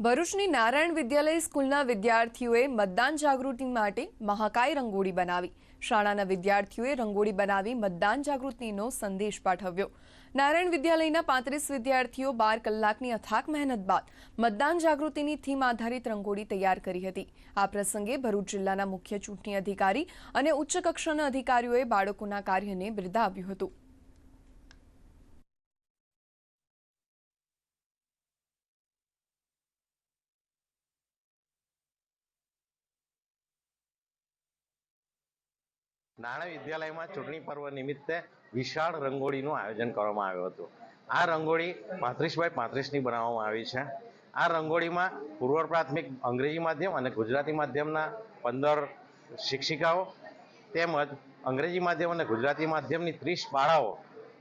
ભરૂચની નારાયણ વિદ્યાલય સ્કૂલના વિદ્યાર્થીઓએ મતદાન જાગૃતિ માટે મહાકાય રંગોળી બનાવી. શાળાના વિદ્યાર્થીઓએ રંગોળી બનાવી મતદાન જાગૃતિનો સંદેશ પાઠવ્યો. નારાયણ વિદ્યાલયના 35 વિદ્યાર્થીઓ 12 કલાકની અથાક મહેનત બાદ મતદાન જાગૃતિની થીમ આધારિત રંગોળી તૈયાર કરી હતી. આ પ્રસંગે ભરૂચ જિલ્લાના મુખ્ય ચૂંટણી અધિકારી અને ઉચ્ચ કક્ષાના અધિકારીઓએ બાળકોના કાર્યને બિરદાવ્યું હતું. નાણાં વિદ્યાલયમાં ચૂંટણી પર્વ નિમિત્તે વિશાળ રંગોળીનું આયોજન કરવામાં આવ્યું હતું. આ રંગોળી 35x35ની બનાવવામાં આવી છે. આ રંગોળીમાં પૂર્વ પ્રાથમિક અંગ્રેજી માધ્યમ અને ગુજરાતી માધ્યમના 15 શિક્ષિકાઓ તેમજ અંગ્રેજી માધ્યમ અને ગુજરાતી માધ્યમની 30 શાળાઓ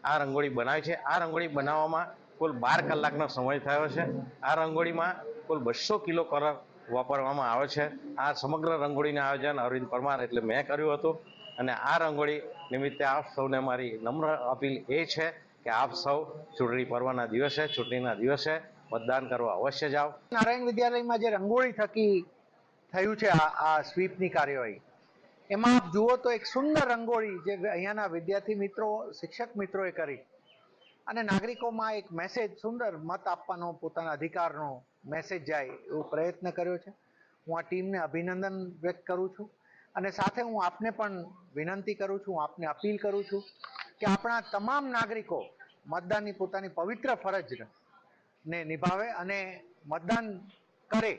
આ રંગોળી બનાવી છે. આ રંગોળી બનાવવામાં કુલ 12 કલાકનો સમય થયો છે. આ રંગોળીમાં કુલ 200 કિલો કલર વાપરવામાં આવે છે. આ સમગ્ર રંગોળીનું આયોજન અરવિંદ પરમાર એટલે મેં કર્યું હતું. અને આ રંગોળી નિમિત્તે આપ સૌને મારી નમ્ર અપીલ એ છે કે આપ સૌ ચૂંટણી પર્વના દિવસે, ચૂંટણીના દિવસે મતદાન કરવા અવશ્ય જાઓ. નારાયણ વિદ્યાલયમાં જે રંગોળી થકી થયું છે આ સ્વીપની કાર્યવાહી, એમાં આપ જુઓ તો એક સુંદર રંગોળી જે અહીંયાના વિદ્યાર્થી મિત્રો, શિક્ષક મિત્રોએ કરી અને નાગરિકોમાં એક મેસેજ, સુંદર મત આપવાનો, પોતાના અધિકારનો મેસેજ જાય એવો પ્રયત્ન કર્યો છે. હું આ ટીમને અભિનંદન વ્યક્ત કરું છું અને સાથે હું આપને પણ વિનંતી કરું છું, આપને અપીલ કરું છું કે આપણા તમામ નાગરિકો મતદાનની પોતાની પવિત્ર ફરજને નિભાવે અને મતદાન કરે